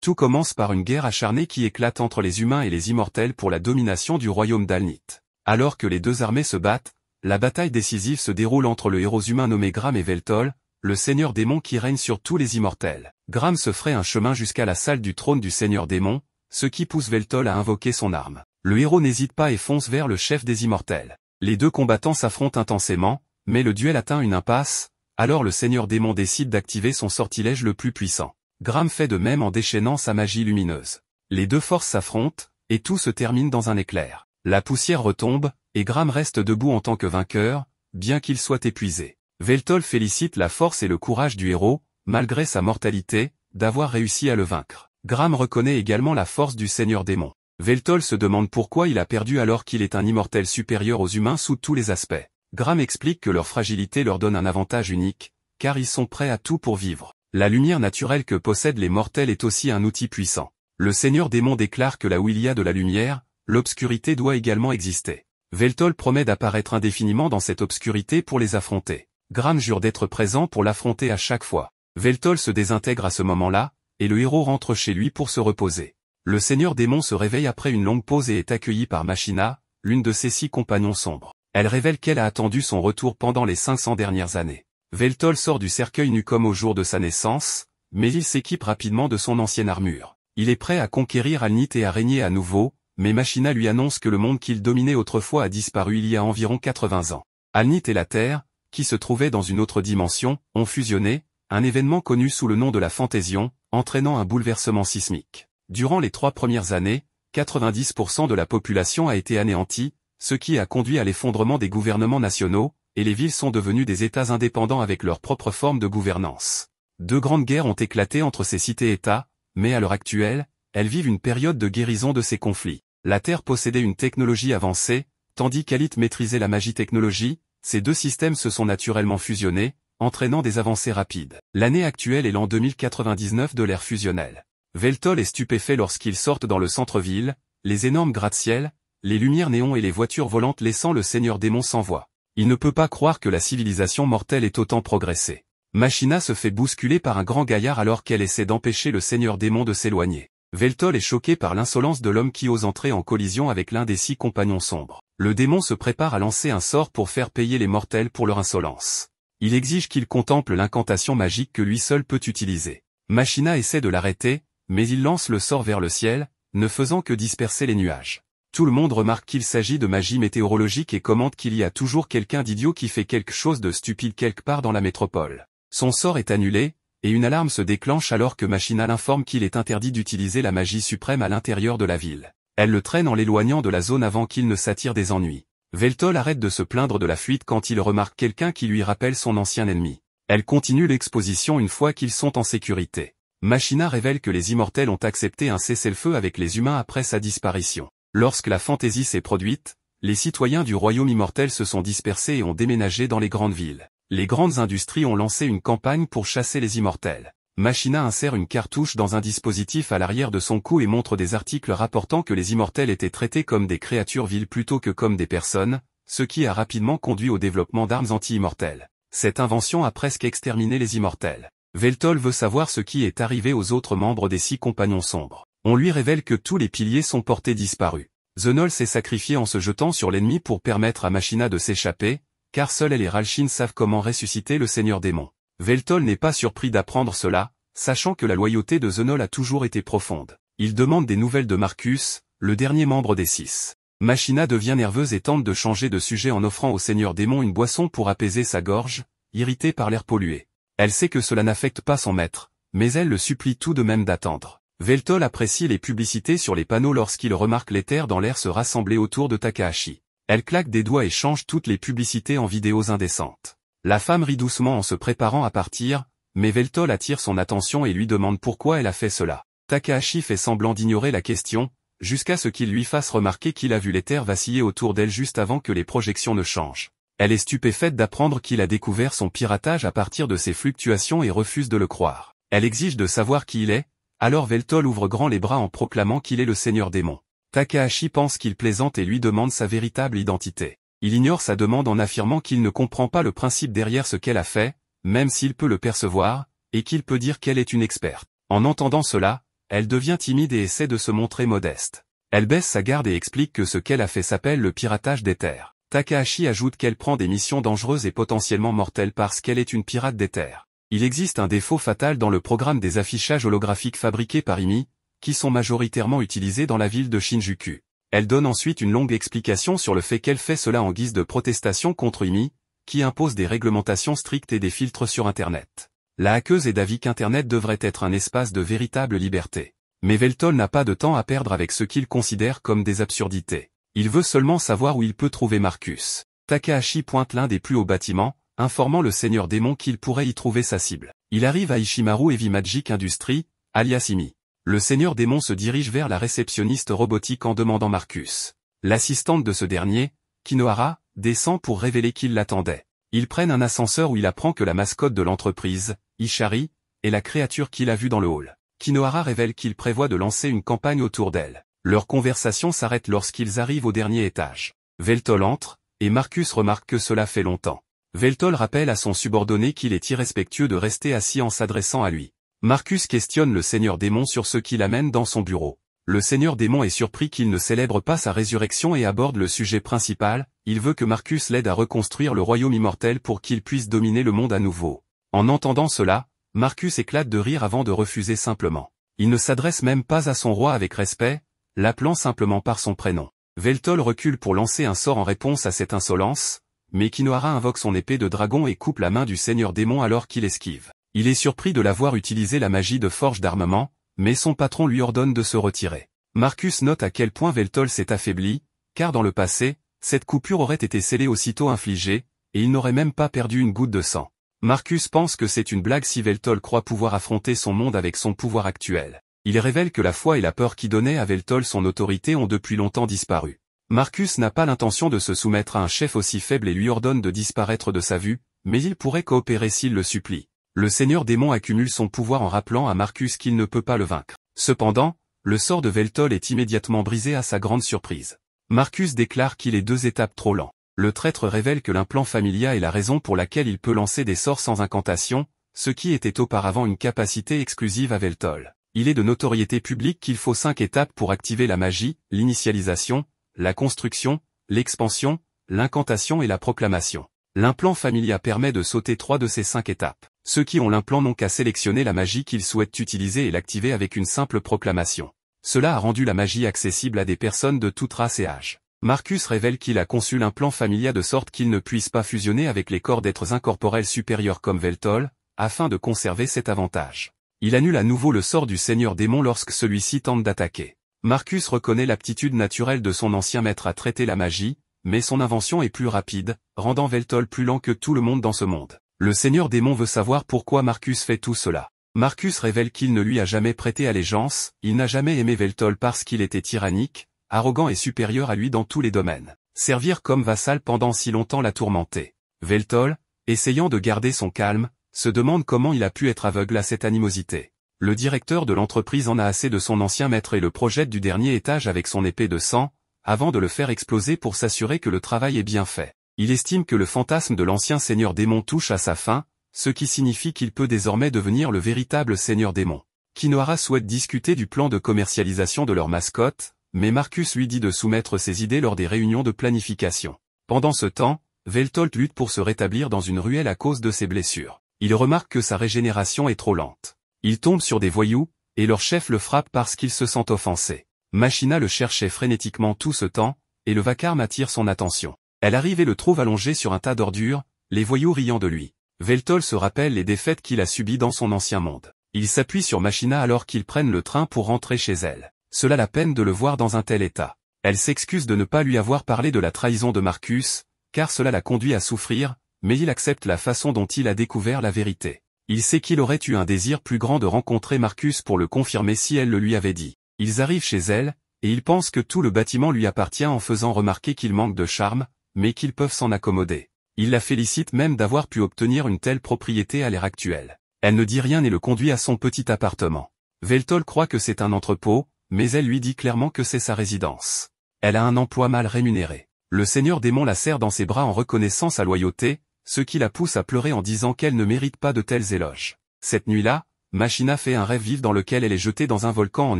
Tout commence par une guerre acharnée qui éclate entre les humains et les immortels pour la domination du royaume d'Alnith. Alors que les deux armées se battent, la bataille décisive se déroule entre le héros humain nommé Gram et Veltol, le seigneur démon qui règne sur tous les immortels. Gram se fraye un chemin jusqu'à la salle du trône du seigneur démon, ce qui pousse Veltol à invoquer son arme. Le héros n'hésite pas et fonce vers le chef des immortels. Les deux combattants s'affrontent intensément, mais le duel atteint une impasse, alors le seigneur démon décide d'activer son sortilège le plus puissant. Gram fait de même en déchaînant sa magie lumineuse. Les deux forces s'affrontent, et tout se termine dans un éclair. La poussière retombe, et Gram reste debout en tant que vainqueur, bien qu'il soit épuisé. Veltol félicite la force et le courage du héros, malgré sa mortalité, d'avoir réussi à le vaincre. Gram reconnaît également la force du seigneur démon. Veltol se demande pourquoi il a perdu alors qu'il est un immortel supérieur aux humains sous tous les aspects. Gram explique que leur fragilité leur donne un avantage unique, car ils sont prêts à tout pour vivre. La lumière naturelle que possèdent les mortels est aussi un outil puissant. Le seigneur démon déclare que là où il y a de la lumière, l'obscurité doit également exister. Veltol promet d'apparaître indéfiniment dans cette obscurité pour les affronter. Gram jure d'être présent pour l'affronter à chaque fois. Veltol se désintègre à ce moment-là, et le héros rentre chez lui pour se reposer. Le seigneur démon se réveille après une longue pause et est accueilli par Machina, l'une de ses 6 compagnons sombres. Elle révèle qu'elle a attendu son retour pendant les 500 dernières années. Veltol sort du cercueil nu comme au jour de sa naissance, mais il s'équipe rapidement de son ancienne armure. Il est prêt à conquérir Alnith et à régner à nouveau, mais Machina lui annonce que le monde qu'il dominait autrefois a disparu il y a environ 80 ans. Alnith et la Terre, qui se trouvaient dans une autre dimension, ont fusionné, un événement connu sous le nom de la Fantaision, entraînant un bouleversement sismique. Durant les 3 premières années, 90% de la population a été anéantie, ce qui a conduit à l'effondrement des gouvernements nationaux, et les villes sont devenues des États indépendants avec leur propre forme de gouvernance. 2 grandes guerres ont éclaté entre ces cités-États, mais à l'heure actuelle, elles vivent une période de guérison de ces conflits. La Terre possédait une technologie avancée, tandis qu'Alnith maîtrisait la magie-technologie, ces 2 systèmes se sont naturellement fusionnés, entraînant des avancées rapides. L'année actuelle est l'an 2099 de l'ère fusionnelle. Veltol est stupéfait lorsqu'ils sortent dans le centre-ville, les énormes gratte-ciel, les lumières néons et les voitures volantes laissant le seigneur démon sans voix. Il ne peut pas croire que la civilisation mortelle ait autant progressé. Machina se fait bousculer par un grand gaillard alors qu'elle essaie d'empêcher le seigneur démon de s'éloigner. Veltol est choqué par l'insolence de l'homme qui ose entrer en collision avec l'un des 6 compagnons sombres. Le démon se prépare à lancer un sort pour faire payer les mortels pour leur insolence. Il exige qu'il contemple l'incantation magique que lui seul peut utiliser. Machina essaie de l'arrêter, mais il lance le sort vers le ciel, ne faisant que disperser les nuages. Tout le monde remarque qu'il s'agit de magie météorologique et commente qu'il y a toujours quelqu'un d'idiot qui fait quelque chose de stupide quelque part dans la métropole. Son sort est annulé, et une alarme se déclenche alors que Machina l'informe qu'il est interdit d'utiliser la magie suprême à l'intérieur de la ville. Elle le traîne en l'éloignant de la zone avant qu'il ne s'attire des ennuis. Veltol arrête de se plaindre de la fuite quand il remarque quelqu'un qui lui rappelle son ancien ennemi. Elle continue l'exposition une fois qu'ils sont en sécurité. Machina révèle que les immortels ont accepté un cessez-le-feu avec les humains après sa disparition. Lorsque la fantaisie s'est produite, les citoyens du royaume immortel se sont dispersés et ont déménagé dans les grandes villes. Les grandes industries ont lancé une campagne pour chasser les immortels. Machina insère une cartouche dans un dispositif à l'arrière de son cou et montre des articles rapportant que les immortels étaient traités comme des créatures viles plutôt que comme des personnes, ce qui a rapidement conduit au développement d'armes anti-immortelles. Cette invention a presque exterminé les immortels. Veltol veut savoir ce qui est arrivé aux autres membres des 6 compagnons sombres. On lui révèle que tous les piliers sont portés disparus. Xenol s'est sacrifié en se jetant sur l'ennemi pour permettre à Machina de s'échapper, car seuls elle et Ralshin savent comment ressusciter le seigneur démon. Veltol n'est pas surpris d'apprendre cela, sachant que la loyauté de Xenol a toujours été profonde. Il demande des nouvelles de Marcus, le dernier membre des 6. Machina devient nerveuse et tente de changer de sujet en offrant au seigneur démon une boisson pour apaiser sa gorge, irritée par l'air pollué. Elle sait que cela n'affecte pas son maître, mais elle le supplie tout de même d'attendre. Veltol apprécie les publicités sur les panneaux lorsqu'il remarque les terres dans l'air se rassembler autour de Takahashi. Elle claque des doigts et change toutes les publicités en vidéos indécentes. La femme rit doucement en se préparant à partir, mais Veltol attire son attention et lui demande pourquoi elle a fait cela. Takahashi fait semblant d'ignorer la question, jusqu'à ce qu'il lui fasse remarquer qu'il a vu les terres vaciller autour d'elle juste avant que les projections ne changent. Elle est stupéfaite d'apprendre qu'il a découvert son piratage à partir de ces fluctuations et refuse de le croire. Elle exige de savoir qui il est, alors Veltol ouvre grand les bras en proclamant qu'il est le seigneur démon. Takahashi pense qu'il plaisante et lui demande sa véritable identité. Il ignore sa demande en affirmant qu'il ne comprend pas le principe derrière ce qu'elle a fait, même s'il peut le percevoir, et qu'il peut dire qu'elle est une experte. En entendant cela, elle devient timide et essaie de se montrer modeste. Elle baisse sa garde et explique que ce qu'elle a fait s'appelle le piratage d'éther. Takahashi ajoute qu'elle prend des missions dangereuses et potentiellement mortelles parce qu'elle est une pirate d'éther. Il existe un défaut fatal dans le programme des affichages holographiques fabriqués par IMI, qui sont majoritairement utilisés dans la ville de Shinjuku. Elle donne ensuite une longue explication sur le fait qu'elle fait cela en guise de protestation contre IMI, qui impose des réglementations strictes et des filtres sur Internet. La hackeuse est d'avis qu'Internet devrait être un espace de véritable liberté. Mais Veltol n'a pas de temps à perdre avec ce qu'il considère comme des absurdités. Il veut seulement savoir où il peut trouver Marcus. Takahashi pointe l'un des plus hauts bâtiments, informant le seigneur démon qu'il pourrait y trouver sa cible. Il arrive à Ishimaru Heavy Magic Industries, alias IMI. Le seigneur démon se dirige vers la réceptionniste robotique en demandant Marcus. L'assistante de ce dernier, Kinohara, descend pour révéler qu'il l'attendait. Ils prennent un ascenseur où il apprend que la mascotte de l'entreprise, Ishari, est la créature qu'il a vue dans le hall. Kinohara révèle qu'il prévoit de lancer une campagne autour d'elle. Leur conversation s'arrête lorsqu'ils arrivent au dernier étage. Veltol entre, et Marcus remarque que cela fait longtemps. Veltol rappelle à son subordonné qu'il est irrespectueux de rester assis en s'adressant à lui. Marcus questionne le seigneur démon sur ce qui l'amène dans son bureau. Le seigneur démon est surpris qu'il ne célèbre pas sa résurrection et aborde le sujet principal, il veut que Marcus l'aide à reconstruire le royaume immortel pour qu'il puisse dominer le monde à nouveau. En entendant cela, Marcus éclate de rire avant de refuser simplement. Il ne s'adresse même pas à son roi avec respect, l'appelant simplement par son prénom. Veltol recule pour lancer un sort en réponse à cette insolence, mais Kinohara invoque son épée de dragon et coupe la main du seigneur démon alors qu'il esquive. Il est surpris de la voir utiliser la magie de forge d'armement, mais son patron lui ordonne de se retirer. Marcus note à quel point Veltol s'est affaibli, car dans le passé, cette coupure aurait été scellée aussitôt infligée, et il n'aurait même pas perdu une goutte de sang. Marcus pense que c'est une blague si Veltol croit pouvoir affronter son monde avec son pouvoir actuel. Il révèle que la foi et la peur qui donnaient à Veltol son autorité ont depuis longtemps disparu. Marcus n'a pas l'intention de se soumettre à un chef aussi faible et lui ordonne de disparaître de sa vue, mais il pourrait coopérer s'il le supplie. Le seigneur démon accumule son pouvoir en rappelant à Marcus qu'il ne peut pas le vaincre. Cependant, le sort de Veltol est immédiatement brisé à sa grande surprise. Marcus déclare qu'il est 2 étapes trop lent. Le traître révèle que l'implant Familia est la raison pour laquelle il peut lancer des sorts sans incantation, ce qui était auparavant une capacité exclusive à Veltol. Il est de notoriété publique qu'il faut 5 étapes pour activer la magie, l'initialisation, la construction, l'expansion, l'incantation et la proclamation. L'implant Familia permet de sauter 3 de ces 5 étapes. Ceux qui ont l'implant n'ont qu'à sélectionner la magie qu'ils souhaitent utiliser et l'activer avec une simple proclamation. Cela a rendu la magie accessible à des personnes de toute race et âge. Marcus révèle qu'il a conçu l'implant Familia de sorte qu'il ne puisse pas fusionner avec les corps d'êtres incorporels supérieurs comme Veltol, afin de conserver cet avantage. Il annule à nouveau le sort du seigneur démon lorsque celui-ci tente d'attaquer. Marcus reconnaît l'aptitude naturelle de son ancien maître à traiter la magie, mais son invention est plus rapide, rendant Veltol plus lent que tout le monde dans ce monde. Le seigneur démon veut savoir pourquoi Marcus fait tout cela. Marcus révèle qu'il ne lui a jamais prêté allégeance, il n'a jamais aimé Veltol parce qu'il était tyrannique, arrogant et supérieur à lui dans tous les domaines. Servir comme vassal pendant si longtemps l'a tourmenté. Veltol, essayant de garder son calme, se demande comment il a pu être aveugle à cette animosité. Le directeur de l'entreprise en a assez de son ancien maître et le projette du dernier étage avec son épée de sang, avant de le faire exploser pour s'assurer que le travail est bien fait. Il estime que le fantasme de l'ancien seigneur démon touche à sa fin, ce qui signifie qu'il peut désormais devenir le véritable seigneur démon. Kinohara souhaite discuter du plan de commercialisation de leur mascotte, mais Marcus lui dit de soumettre ses idées lors des réunions de planification. Pendant ce temps, Veltol lutte pour se rétablir dans une ruelle à cause de ses blessures. Il remarque que sa régénération est trop lente. Il tombe sur des voyous, et leur chef le frappe parce qu'il se sent offensé. Machina le cherchait frénétiquement tout ce temps, et le vacarme attire son attention. Elle arrive et le trouve allongé sur un tas d'ordures, les voyous riant de lui. Veltol se rappelle les défaites qu'il a subies dans son ancien monde. Il s'appuie sur Machina alors qu'ils prennent le train pour rentrer chez elle. Cela la peine de le voir dans un tel état. Elle s'excuse de ne pas lui avoir parlé de la trahison de Marcus, car cela l'a conduit à souffrir, mais il accepte la façon dont il a découvert la vérité. Il sait qu'il aurait eu un désir plus grand de rencontrer Marcus pour le confirmer si elle le lui avait dit. Ils arrivent chez elle, et il pense que tout le bâtiment lui appartient en faisant remarquer qu'il manque de charme, mais qu'ils peuvent s'en accommoder. Il la félicite même d'avoir pu obtenir une telle propriété à l'ère actuelle. Elle ne dit rien et le conduit à son petit appartement. Veltol croit que c'est un entrepôt, mais elle lui dit clairement que c'est sa résidence. Elle a un emploi mal rémunéré. Le seigneur démon la serre dans ses bras en reconnaissant sa loyauté, ce qui la pousse à pleurer en disant qu'elle ne mérite pas de tels éloges. Cette nuit-là, Machina fait un rêve vif dans lequel elle est jetée dans un volcan en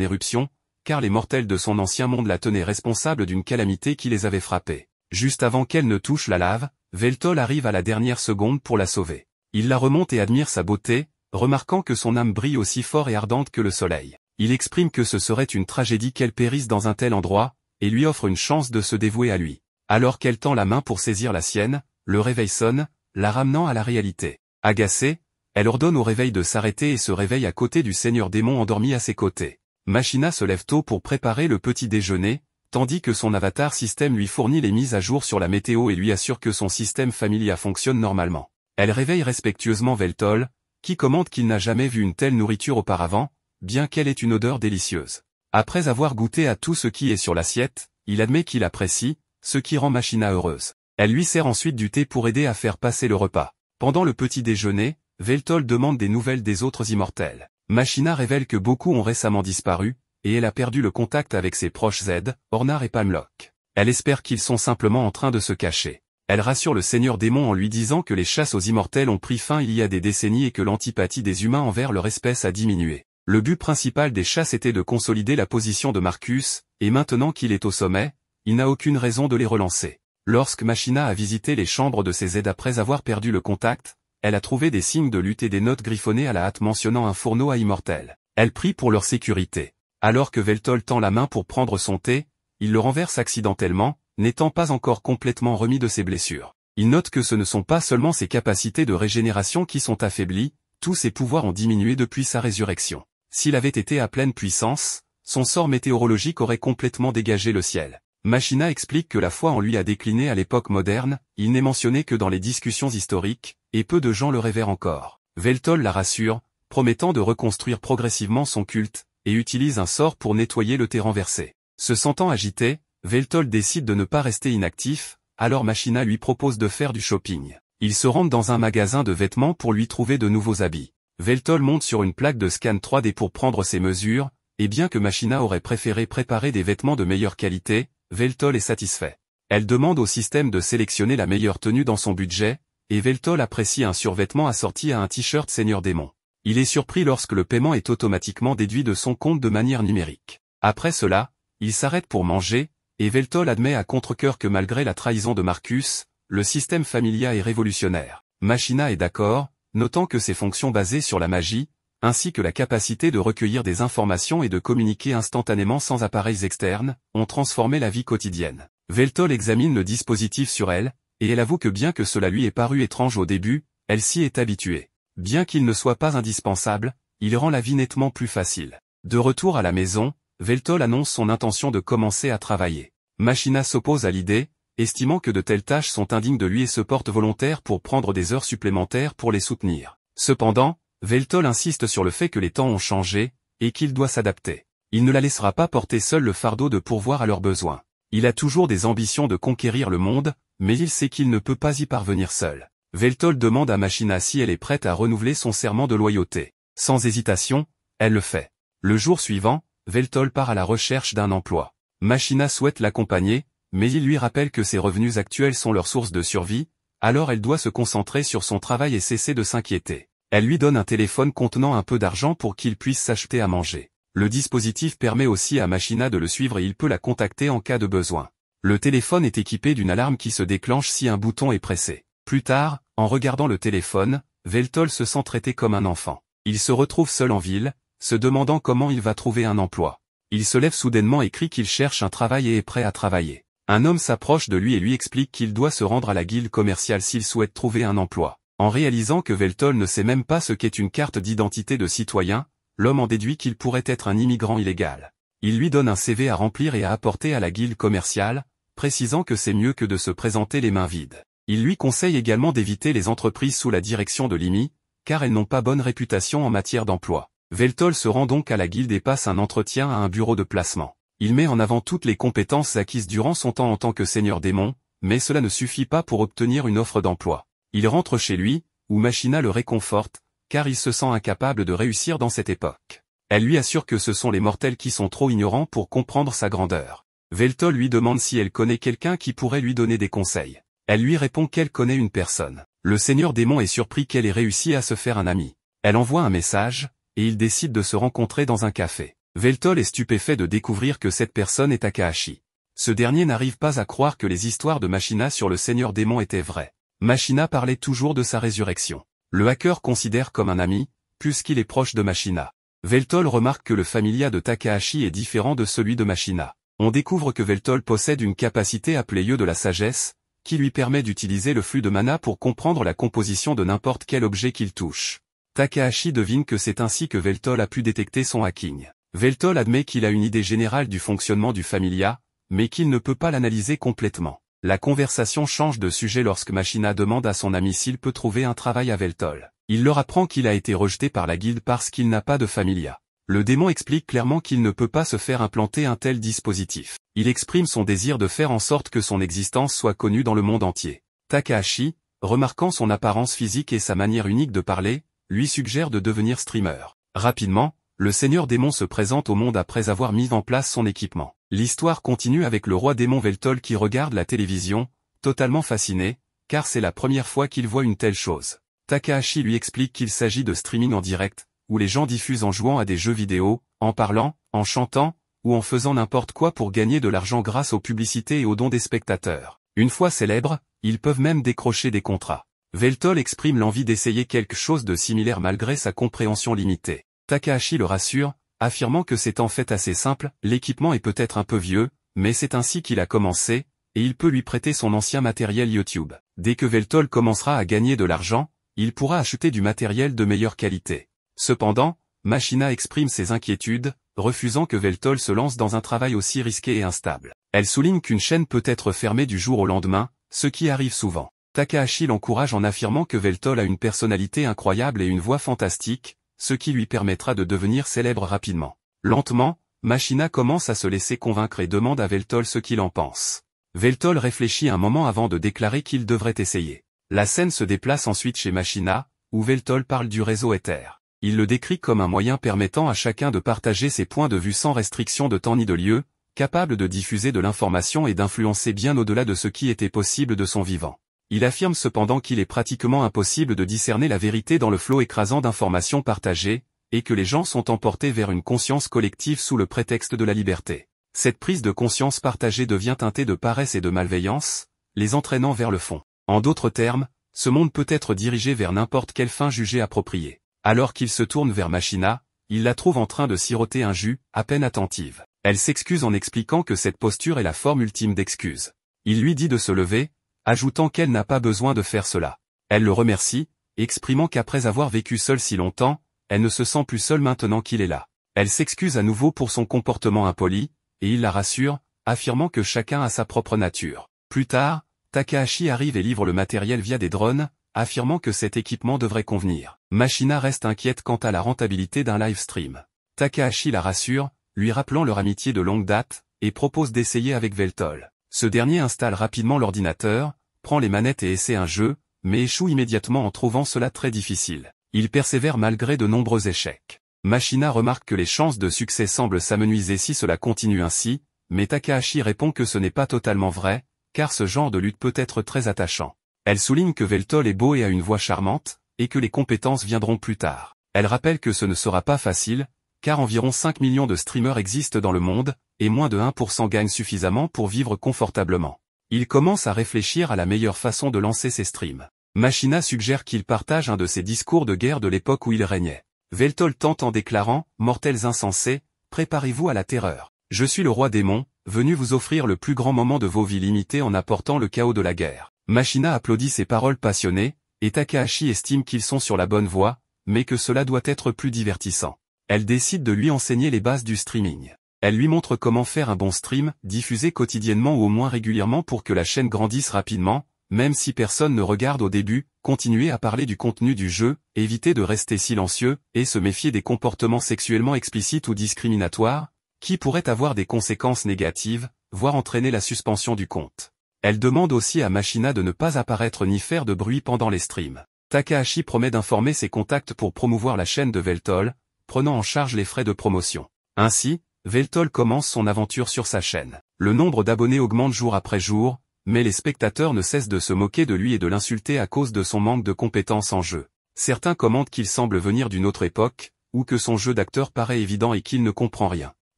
éruption, car les mortels de son ancien monde la tenaient responsable d'une calamité qui les avait frappés. Juste avant qu'elle ne touche la lave, Veltol arrive à la dernière seconde pour la sauver. Il la remonte et admire sa beauté, remarquant que son âme brille aussi fort et ardente que le soleil. Il exprime que ce serait une tragédie qu'elle périsse dans un tel endroit, et lui offre une chance de se dévouer à lui. Alors qu'elle tend la main pour saisir la sienne, le réveil sonne, la ramenant à la réalité. Agacée, elle ordonne au réveil de s'arrêter et se réveille à côté du seigneur démon endormi à ses côtés. Machina se lève tôt pour préparer le petit déjeuner, tandis que son avatar système lui fournit les mises à jour sur la météo et lui assure que son système familia fonctionne normalement. Elle réveille respectueusement Veltol, qui commente qu'il n'a jamais vu une telle nourriture auparavant, bien qu'elle ait une odeur délicieuse. Après avoir goûté à tout ce qui est sur l'assiette, il admet qu'il apprécie, ce qui rend Machina heureuse. Elle lui sert ensuite du thé pour aider à faire passer le repas. Pendant le petit déjeuner, Veltol demande des nouvelles des autres immortels. Machina révèle que beaucoup ont récemment disparu, et elle a perdu le contact avec ses proches Z, Ornar et Palmlock. Elle espère qu'ils sont simplement en train de se cacher. Elle rassure le seigneur démon en lui disant que les chasses aux immortels ont pris fin il y a des décennies et que l'antipathie des humains envers leur espèce a diminué. Le but principal des chasses était de consolider la position de Marcus, et maintenant qu'il est au sommet, il n'a aucune raison de les relancer. Lorsque Machina a visité les chambres de ses Z après avoir perdu le contact, elle a trouvé des signes de lutte et des notes griffonnées à la hâte mentionnant un fourneau à immortels. Elle prie pour leur sécurité. Alors que Veltol tend la main pour prendre son thé, il le renverse accidentellement, n'étant pas encore complètement remis de ses blessures. Il note que ce ne sont pas seulement ses capacités de régénération qui sont affaiblies, tous ses pouvoirs ont diminué depuis sa résurrection. S'il avait été à pleine puissance, son sort météorologique aurait complètement dégagé le ciel. Machina explique que la foi en lui a décliné à l'époque moderne, il n'est mentionné que dans les discussions historiques, et peu de gens le révèrent encore. Veltol la rassure, promettant de reconstruire progressivement son culte, et utilise un sort pour nettoyer le thé renversé. Se sentant agité, Veltol décide de ne pas rester inactif, alors Machina lui propose de faire du shopping. Ils se rendent dans un magasin de vêtements pour lui trouver de nouveaux habits. Veltol monte sur une plaque de scan 3D pour prendre ses mesures, et bien que Machina aurait préféré préparer des vêtements de meilleure qualité, Veltol est satisfait. Elle demande au système de sélectionner la meilleure tenue dans son budget, et Veltol apprécie un survêtement assorti à un t-shirt Seigneur Démon. Il est surpris lorsque le paiement est automatiquement déduit de son compte de manière numérique. Après cela, il s'arrête pour manger, et Veltol admet à contre-cœur que malgré la trahison de Marcus, le système familia est révolutionnaire. Machina est d'accord, notant que ses fonctions basées sur la magie, ainsi que la capacité de recueillir des informations et de communiquer instantanément sans appareils externes, ont transformé la vie quotidienne. Veltol examine le dispositif sur elle, et elle avoue que bien que cela lui ait paru étrange au début, elle s'y est habituée. Bien qu'il ne soit pas indispensable, il rend la vie nettement plus facile. De retour à la maison, Veltol annonce son intention de commencer à travailler. Machina s'oppose à l'idée, estimant que de telles tâches sont indignes de lui et se porte volontaire pour prendre des heures supplémentaires pour les soutenir. Cependant, Veltol insiste sur le fait que les temps ont changé, et qu'il doit s'adapter. Il ne la laissera pas porter seul le fardeau de pourvoir à leurs besoins. Il a toujours des ambitions de conquérir le monde, mais il sait qu'il ne peut pas y parvenir seul. Veltol demande à Machina si elle est prête à renouveler son serment de loyauté. Sans hésitation, elle le fait. Le jour suivant, Veltol part à la recherche d'un emploi. Machina souhaite l'accompagner, mais il lui rappelle que ses revenus actuels sont leur source de survie, alors elle doit se concentrer sur son travail et cesser de s'inquiéter. Elle lui donne un téléphone contenant un peu d'argent pour qu'il puisse s'acheter à manger. Le dispositif permet aussi à Machina de le suivre et il peut la contacter en cas de besoin. Le téléphone est équipé d'une alarme qui se déclenche si un bouton est pressé. Plus tard, en regardant le téléphone, Veltol se sent traité comme un enfant. Il se retrouve seul en ville, se demandant comment il va trouver un emploi. Il se lève soudainement et crie qu'il cherche un travail et est prêt à travailler. Un homme s'approche de lui et lui explique qu'il doit se rendre à la guilde commerciale s'il souhaite trouver un emploi. En réalisant que Veltol ne sait même pas ce qu'est une carte d'identité de citoyen, l'homme en déduit qu'il pourrait être un immigrant illégal. Il lui donne un CV à remplir et à apporter à la guilde commerciale, précisant que c'est mieux que de se présenter les mains vides. Il lui conseille également d'éviter les entreprises sous la direction de Limi, car elles n'ont pas bonne réputation en matière d'emploi. Veltol se rend donc à la guilde et passe un entretien à un bureau de placement. Il met en avant toutes les compétences acquises durant son temps en tant que seigneur démon, mais cela ne suffit pas pour obtenir une offre d'emploi. Il rentre chez lui, où Machina le réconforte, car il se sent incapable de réussir dans cette époque. Elle lui assure que ce sont les mortels qui sont trop ignorants pour comprendre sa grandeur. Veltol lui demande si elle connaît quelqu'un qui pourrait lui donner des conseils. Elle lui répond qu'elle connaît une personne. Le seigneur démon est surpris qu'elle ait réussi à se faire un ami. Elle envoie un message, et ils décident de se rencontrer dans un café. Veltol est stupéfait de découvrir que cette personne est Takahashi. Ce dernier n'arrive pas à croire que les histoires de Machina sur le Seigneur Démon étaient vraies. Machina parlait toujours de sa résurrection. Le hacker considère comme un ami, puisqu'il est proche de Machina. Veltol remarque que le familia de Takahashi est différent de celui de Machina. On découvre que Veltol possède une capacité appelée Yeux de la sagesse, qui lui permet d'utiliser le flux de mana pour comprendre la composition de n'importe quel objet qu'il touche. Takahashi devine que c'est ainsi que Veltol a pu détecter son hacking. Veltol admet qu'il a une idée générale du fonctionnement du familia, mais qu'il ne peut pas l'analyser complètement. La conversation change de sujet lorsque Machina demande à son ami s'il peut trouver un travail à Veltol. Il leur apprend qu'il a été rejeté par la guilde parce qu'il n'a pas de familia. Le démon explique clairement qu'il ne peut pas se faire implanter un tel dispositif. Il exprime son désir de faire en sorte que son existence soit connue dans le monde entier. Takahashi, remarquant son apparence physique et sa manière unique de parler, lui suggère de devenir streamer. Rapidement, le Seigneur Démon se présente au monde après avoir mis en place son équipement. L'histoire continue avec le roi démon Veltol qui regarde la télévision, totalement fasciné, car c'est la première fois qu'il voit une telle chose. Takahashi lui explique qu'il s'agit de streaming en direct, où les gens diffusent en jouant à des jeux vidéo, en parlant, en chantant, ou en faisant n'importe quoi pour gagner de l'argent grâce aux publicités et aux dons des spectateurs. Une fois célèbres, ils peuvent même décrocher des contrats. Veltol exprime l'envie d'essayer quelque chose de similaire malgré sa compréhension limitée. Takahashi le rassure, affirmant que c'est en fait assez simple, l'équipement est peut-être un peu vieux, mais c'est ainsi qu'il a commencé, et il peut lui prêter son ancien matériel YouTube. Dès que Veltol commencera à gagner de l'argent, il pourra acheter du matériel de meilleure qualité. Cependant, Machina exprime ses inquiétudes, refusant que Veltol se lance dans un travail aussi risqué et instable. Elle souligne qu'une chaîne peut être fermée du jour au lendemain, ce qui arrive souvent. Takahashi l'encourage en affirmant que Veltol a une personnalité incroyable et une voix fantastique, ce qui lui permettra de devenir célèbre rapidement. Lentement, Machina commence à se laisser convaincre et demande à Veltol ce qu'il en pense. Veltol réfléchit un moment avant de déclarer qu'il devrait essayer. La scène se déplace ensuite chez Machina, où Veltol parle du réseau Ether. Il le décrit comme un moyen permettant à chacun de partager ses points de vue sans restriction de temps ni de lieu, capable de diffuser de l'information et d'influencer bien au-delà de ce qui était possible de son vivant. Il affirme cependant qu'il est pratiquement impossible de discerner la vérité dans le flot écrasant d'informations partagées, et que les gens sont emportés vers une conscience collective sous le prétexte de la liberté. Cette prise de conscience partagée devient teintée de paresse et de malveillance, les entraînant vers le fond. En d'autres termes, ce monde peut être dirigé vers n'importe quelle fin jugée appropriée. Alors qu'il se tourne vers Machina, il la trouve en train de siroter un jus, à peine attentive. Elle s'excuse en expliquant que cette posture est la forme ultime d'excuse. Il lui dit de se lever, ajoutant qu'elle n'a pas besoin de faire cela. Elle le remercie, exprimant qu'après avoir vécu seule si longtemps, elle ne se sent plus seule maintenant qu'il est là. Elle s'excuse à nouveau pour son comportement impoli, et il la rassure, affirmant que chacun a sa propre nature. Plus tard, Takahashi arrive et livre le matériel via des drones, affirmant que cet équipement devrait convenir. Machina reste inquiète quant à la rentabilité d'un live stream. Takahashi la rassure, lui rappelant leur amitié de longue date, et propose d'essayer avec Veltol. Ce dernier installe rapidement l'ordinateur, prend les manettes et essaie un jeu, mais échoue immédiatement en trouvant cela très difficile. Il persévère malgré de nombreux échecs. Machina remarque que les chances de succès semblent s'amenuiser si cela continue ainsi, mais Takahashi répond que ce n'est pas totalement vrai, car ce genre de lutte peut être très attachant. Elle souligne que Veltol est beau et a une voix charmante, et que les compétences viendront plus tard. Elle rappelle que ce ne sera pas facile, car environ 5 millions de streamers existent dans le monde, et moins de 1% gagnent suffisamment pour vivre confortablement. Il commence à réfléchir à la meilleure façon de lancer ses streams. Machina suggère qu'il partage un de ses discours de guerre de l'époque où il régnait. Veltol tente en déclarant « Mortels insensés, préparez-vous à la terreur. Je suis le roi démon, venu vous offrir le plus grand moment de vos vies limitées en apportant le chaos de la guerre. » Machina applaudit ses paroles passionnées, et Takahashi estime qu'ils sont sur la bonne voie, mais que cela doit être plus divertissant. Elle décide de lui enseigner les bases du streaming. Elle lui montre comment faire un bon stream, diffusé quotidiennement ou au moins régulièrement pour que la chaîne grandisse rapidement, même si personne ne regarde au début, continuer à parler du contenu du jeu, éviter de rester silencieux, et se méfier des comportements sexuellement explicites ou discriminatoires, qui pourraient avoir des conséquences négatives, voire entraîner la suspension du compte. Elle demande aussi à Machina de ne pas apparaître ni faire de bruit pendant les streams. Takahashi promet d'informer ses contacts pour promouvoir la chaîne de Veltol, prenant en charge les frais de promotion. Ainsi, Veltol commence son aventure sur sa chaîne. Le nombre d'abonnés augmente jour après jour, mais les spectateurs ne cessent de se moquer de lui et de l'insulter à cause de son manque de compétences en jeu. Certains commentent qu'il semble venir d'une autre époque, ou que son jeu d'acteur paraît évident et qu'il ne comprend rien.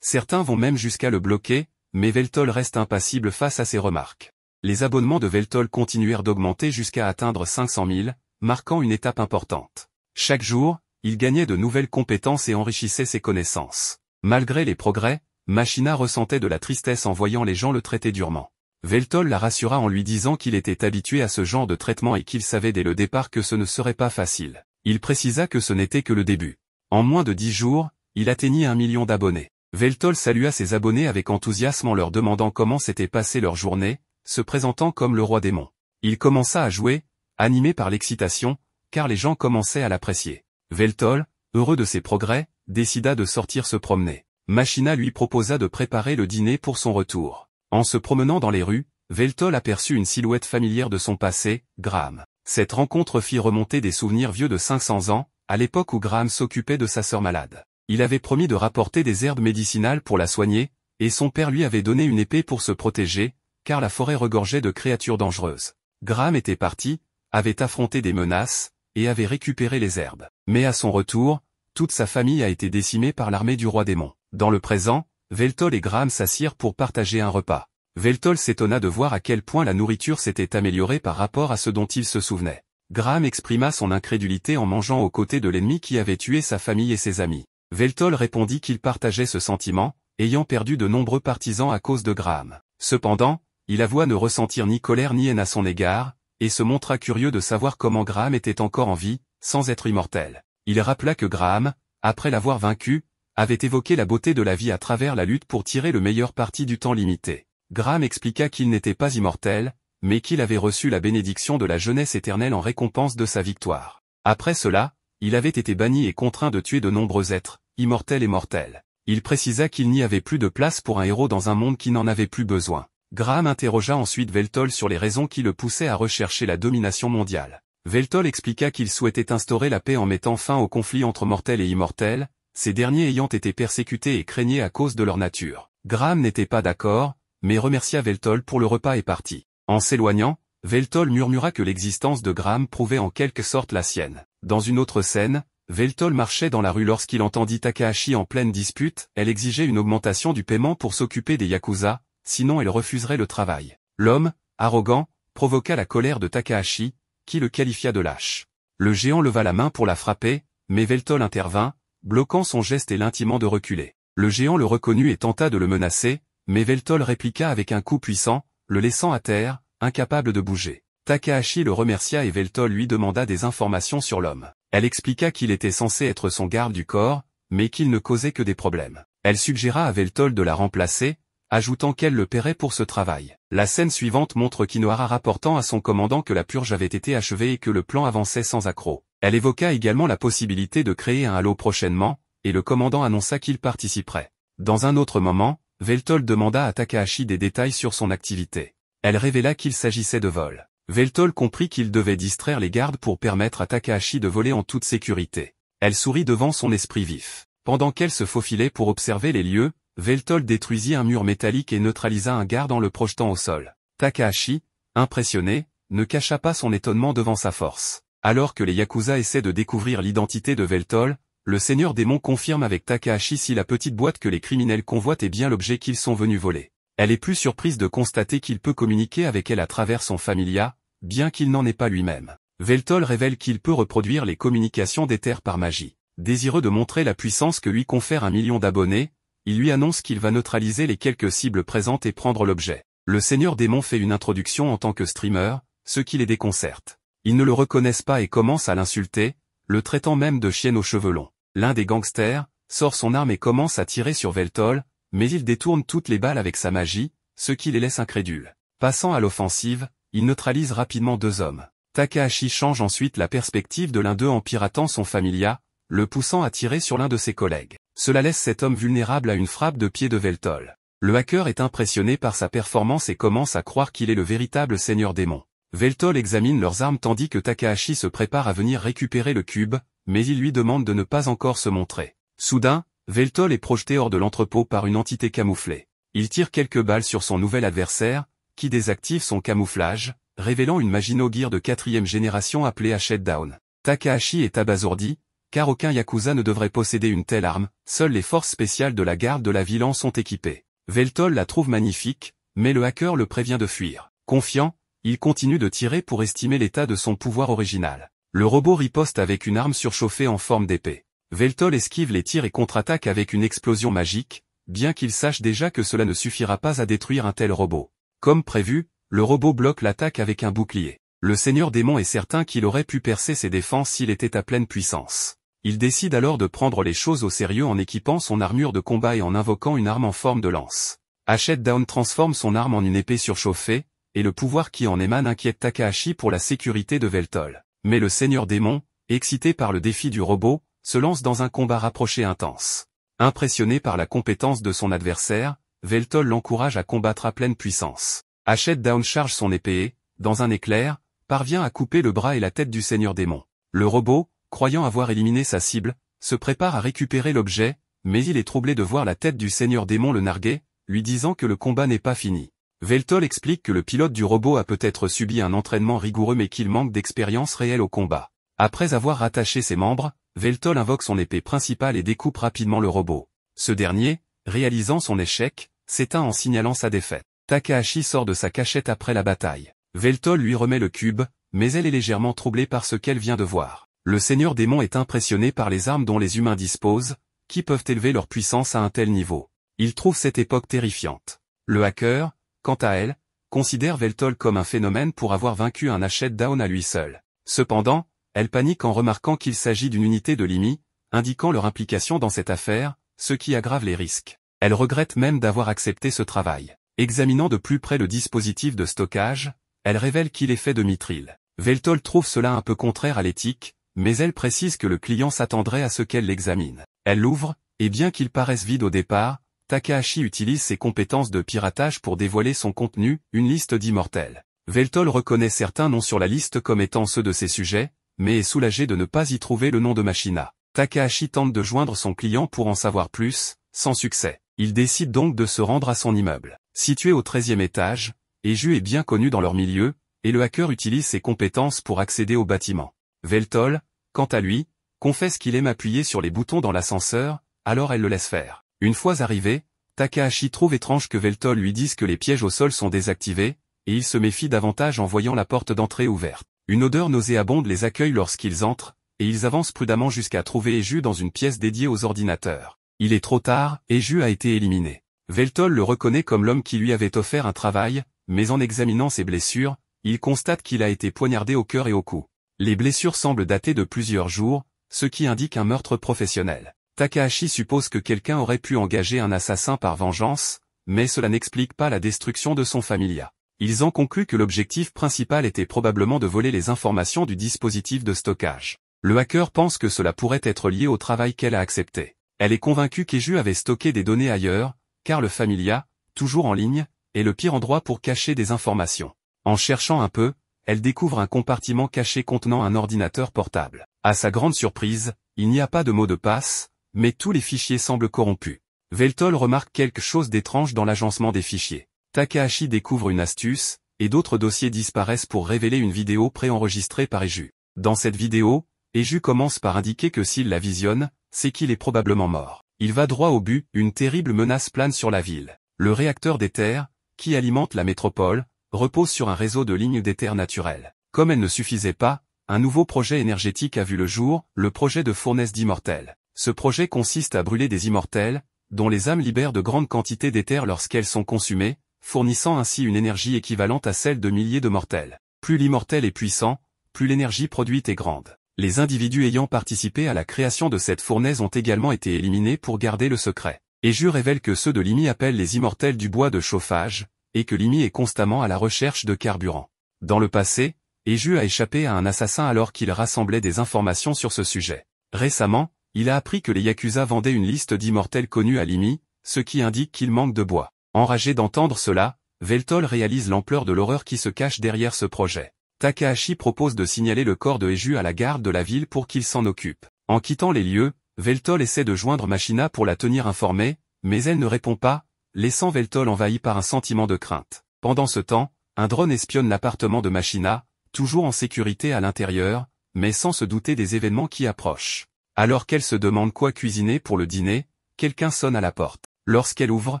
Certains vont même jusqu'à le bloquer, mais Veltol reste impassible face à ces remarques. Les abonnements de Veltol continuèrent d'augmenter jusqu'à atteindre 500 000, marquant une étape importante. Chaque jour, il gagnait de nouvelles compétences et enrichissait ses connaissances. Malgré les progrès, Machina ressentait de la tristesse en voyant les gens le traiter durement. Veltol la rassura en lui disant qu'il était habitué à ce genre de traitement et qu'il savait dès le départ que ce ne serait pas facile. Il précisa que ce n'était que le début. En moins de 10 jours, il atteignit 1 million d'abonnés. Veltol salua ses abonnés avec enthousiasme en leur demandant comment s'était passée leur journée, se présentant comme le roi démon. Il commença à jouer, animé par l'excitation, car les gens commençaient à l'apprécier. Veltol, heureux de ses progrès, décida de sortir se promener. Machina lui proposa de préparer le dîner pour son retour. En se promenant dans les rues, Veltol aperçut une silhouette familière de son passé, Graham. Cette rencontre fit remonter des souvenirs vieux de 500 ans, à l'époque où Graham s'occupait de sa sœur malade. Il avait promis de rapporter des herbes médicinales pour la soigner, et son père lui avait donné une épée pour se protéger, car la forêt regorgeait de créatures dangereuses. Graham était parti, avait affronté des menaces, et avait récupéré les herbes. Mais à son retour, toute sa famille a été décimée par l'armée du roi démon. Dans le présent, Veltol et Graham s'assirent pour partager un repas. Veltol s'étonna de voir à quel point la nourriture s'était améliorée par rapport à ce dont il se souvenait. Graham exprima son incrédulité en mangeant aux côtés de l'ennemi qui avait tué sa famille et ses amis. Veltol répondit qu'il partageait ce sentiment, ayant perdu de nombreux partisans à cause de Graham. Cependant, il avoua ne ressentir ni colère ni haine à son égard, et se montra curieux de savoir comment Graham était encore en vie, sans être immortel. Il rappela que Graham, après l'avoir vaincu, avait évoqué la beauté de la vie à travers la lutte pour tirer le meilleur parti du temps limité. Graham expliqua qu'il n'était pas immortel, mais qu'il avait reçu la bénédiction de la jeunesse éternelle en récompense de sa victoire. Après cela, il avait été banni et contraint de tuer de nombreux êtres, immortels et mortels. Il précisa qu'il n'y avait plus de place pour un héros dans un monde qui n'en avait plus besoin. Graham interrogea ensuite Veltol sur les raisons qui le poussaient à rechercher la domination mondiale. Veltol expliqua qu'il souhaitait instaurer la paix en mettant fin au conflit entre mortels et immortels, ces derniers ayant été persécutés et craignaient à cause de leur nature. Graham n'était pas d'accord, mais remercia Veltol pour le repas et partit. En s'éloignant, Veltol murmura que l'existence de Graham prouvait en quelque sorte la sienne. Dans une autre scène, Veltol marchait dans la rue lorsqu'il entendit Takahashi en pleine dispute. Elle exigeait une augmentation du paiement pour s'occuper des Yakuza, sinon elle refuserait le travail. L'homme, arrogant, provoqua la colère de Takahashi, qui le qualifia de lâche. Le géant leva la main pour la frapper, mais Veltol intervint, bloquant son geste et l'intimant de reculer. Le géant le reconnut et tenta de le menacer, mais Veltol répliqua avec un coup puissant, le laissant à terre, incapable de bouger. Takahashi le remercia et Veltol lui demanda des informations sur l'homme. Elle expliqua qu'il était censé être son garde du corps, mais qu'il ne causait que des problèmes. Elle suggéra à Veltol de la remplacer, ajoutant qu'elle le paierait pour ce travail. La scène suivante montre Kinohara rapportant à son commandant que la purge avait été achevée et que le plan avançait sans accroc. Elle évoqua également la possibilité de créer un halo prochainement, et le commandant annonça qu'il participerait. Dans un autre moment, Veltol demanda à Takahashi des détails sur son activité. Elle révéla qu'il s'agissait de vol. Veltol comprit qu'il devait distraire les gardes pour permettre à Takahashi de voler en toute sécurité. Elle sourit devant son esprit vif. Pendant qu'elle se faufilait pour observer les lieux, Veltol détruisit un mur métallique et neutralisa un garde en le projetant au sol. Takahashi, impressionné, ne cacha pas son étonnement devant sa force. Alors que les Yakuza essaient de découvrir l'identité de Veltol, le seigneur démon confirme avec Takahashi si la petite boîte que les criminels convoitent est bien l'objet qu'ils sont venus voler. Elle est plus surprise de constater qu'il peut communiquer avec elle à travers son familia, bien qu'il n'en ait pas lui-même. Veltol révèle qu'il peut reproduire les communications d'Ether par magie. Désireux de montrer la puissance que lui confère 1 million d'abonnés, il lui annonce qu'il va neutraliser les quelques cibles présentes et prendre l'objet. Le seigneur démon fait une introduction en tant que streamer, ce qui les déconcerte. Ils ne le reconnaissent pas et commencent à l'insulter, le traitant même de chienne aux cheveux longs. L'un des gangsters sort son arme et commence à tirer sur Veltol, mais il détourne toutes les balles avec sa magie, ce qui les laisse incrédules. Passant à l'offensive, il neutralise rapidement 2 hommes. Takahashi change ensuite la perspective de l'un d'eux en piratant son familia, le poussant à tirer sur l'un de ses collègues. Cela laisse cet homme vulnérable à une frappe de pied de Veltol. Le hacker est impressionné par sa performance et commence à croire qu'il est le véritable seigneur démon. Veltol examine leurs armes tandis que Takahashi se prépare à venir récupérer le cube, mais il lui demande de ne pas encore se montrer. Soudain, Veltol est projeté hors de l'entrepôt par une entité camouflée. Il tire quelques balles sur son nouvel adversaire, qui désactive son camouflage, révélant une magie no gear de 4e génération appelée Ashhead Down. Takahashi est abasourdi, car aucun Yakuza ne devrait posséder une telle arme, seules les forces spéciales de la garde de la ville en sont équipées. Veltol la trouve magnifique, mais le hacker le prévient de fuir. Confiant, il continue de tirer pour estimer l'état de son pouvoir original. Le robot riposte avec une arme surchauffée en forme d'épée. Veltol esquive les tirs et contre-attaque avec une explosion magique, bien qu'il sache déjà que cela ne suffira pas à détruire un tel robot. Comme prévu, le robot bloque l'attaque avec un bouclier. Le Seigneur Démon est certain qu'il aurait pu percer ses défenses s'il était à pleine puissance. Il décide alors de prendre les choses au sérieux en équipant son armure de combat et en invoquant une arme en forme de lance. Hachette Down transforme son arme en une épée surchauffée, et le pouvoir qui en émane inquiète Takahashi pour la sécurité de Veltol. Mais le Seigneur Démon, excité par le défi du robot, se lance dans un combat rapproché intense. Impressionné par la compétence de son adversaire, Veltol l'encourage à combattre à pleine puissance. Hachette Down charge son épée et, dans un éclair, parvient à couper le bras et la tête du Seigneur Démon. Le robot, croyant avoir éliminé sa cible, se prépare à récupérer l'objet, mais il est troublé de voir la tête du Seigneur Démon le narguer, lui disant que le combat n'est pas fini. Veltol explique que le pilote du robot a peut-être subi un entraînement rigoureux mais qu'il manque d'expérience réelle au combat. Après avoir rattaché ses membres, Veltol invoque son épée principale et découpe rapidement le robot. Ce dernier, réalisant son échec, s'éteint en signalant sa défaite. Takahashi sort de sa cachette après la bataille. Veltol lui remet le cube, mais elle est légèrement troublée par ce qu'elle vient de voir. Le Seigneur Démon est impressionné par les armes dont les humains disposent, qui peuvent élever leur puissance à un tel niveau. Il trouve cette époque terrifiante. Le hacker, quant à elle, considère Veltol comme un phénomène pour avoir vaincu un Hachette Down à lui seul. Cependant, elle panique en remarquant qu'il s'agit d'une unité de l'IMI, indiquant leur implication dans cette affaire, ce qui aggrave les risques. Elle regrette même d'avoir accepté ce travail. Examinant de plus près le dispositif de stockage, elle révèle qu'il est fait de mithril. Veltol trouve cela un peu contraire à l'éthique, mais elle précise que le client s'attendrait à ce qu'elle l'examine. Elle l'ouvre, et bien qu'il paraisse vide au départ, Takahashi utilise ses compétences de piratage pour dévoiler son contenu, une liste d'immortels. Veltol reconnaît certains noms sur la liste comme étant ceux de ses sujets, mais est soulagé de ne pas y trouver le nom de Machina. Takahashi tente de joindre son client pour en savoir plus, sans succès. Il décide donc de se rendre à son immeuble. Situé au 13e étage, Eju est bien connu dans leur milieu, et le hacker utilise ses compétences pour accéder au bâtiment. Veltol, quant à lui, confesse qu'il aime appuyer sur les boutons dans l'ascenseur, alors elle le laisse faire. Une fois arrivé, Takahashi trouve étrange que Veltol lui dise que les pièges au sol sont désactivés, et il se méfie davantage en voyant la porte d'entrée ouverte. Une odeur nauséabonde les accueille lorsqu'ils entrent, et ils avancent prudemment jusqu'à trouver Eju dans une pièce dédiée aux ordinateurs. Il est trop tard, Eju a été éliminé. Veltol le reconnaît comme l'homme qui lui avait offert un travail, mais en examinant ses blessures, il constate qu'il a été poignardé au cœur et au cou. Les blessures semblent dater de plusieurs jours, ce qui indique un meurtre professionnel. Takahashi suppose que quelqu'un aurait pu engager un assassin par vengeance, mais cela n'explique pas la destruction de son familia. Ils en concluent que l'objectif principal était probablement de voler les informations du dispositif de stockage. Le hacker pense que cela pourrait être lié au travail qu'elle a accepté. Elle est convaincue qu'Eju avait stocké des données ailleurs, car le familia, toujours en ligne, est le pire endroit pour cacher des informations. En cherchant un peu, elle découvre un compartiment caché contenant un ordinateur portable. À sa grande surprise, il n'y a pas de mot de passe, mais tous les fichiers semblent corrompus. Veltol remarque quelque chose d'étrange dans l'agencement des fichiers. Takahashi découvre une astuce, et d'autres dossiers disparaissent pour révéler une vidéo préenregistrée par Eju. Dans cette vidéo, Eju commence par indiquer que s'il la visionne, c'est qu'il est probablement mort. Il va droit au but, une terrible menace plane sur la ville. Le réacteur d'éther, qui alimente la métropole, repose sur un réseau de lignes d'éther naturelles. Comme elle ne suffisait pas, un nouveau projet énergétique a vu le jour, le projet de fournaise d'immortels. Ce projet consiste à brûler des immortels, dont les âmes libèrent de grandes quantités d'éther lorsqu'elles sont consumées, fournissant ainsi une énergie équivalente à celle de milliers de mortels. Plus l'immortel est puissant, plus l'énergie produite est grande. Les individus ayant participé à la création de cette fournaise ont également été éliminés pour garder le secret. Eju révèle que ceux de l'IMI appellent les immortels du bois de chauffage, et que l'IMI est constamment à la recherche de carburant. Dans le passé, Eju a échappé à un assassin alors qu'il rassemblait des informations sur ce sujet. Récemment, il a appris que les Yakuza vendaient une liste d'immortels connus à l'IMI, ce qui indique qu'il manque de bois. Enragé d'entendre cela, Veltol réalise l'ampleur de l'horreur qui se cache derrière ce projet. Takahashi propose de signaler le corps de Eju à la garde de la ville pour qu'il s'en occupe. En quittant les lieux, Veltol essaie de joindre Machina pour la tenir informée, mais elle ne répond pas, laissant Veltol envahi par un sentiment de crainte. Pendant ce temps, un drone espionne l'appartement de Machina, toujours en sécurité à l'intérieur, mais sans se douter des événements qui approchent. Alors qu'elle se demande quoi cuisiner pour le dîner, quelqu'un sonne à la porte. Lorsqu'elle ouvre,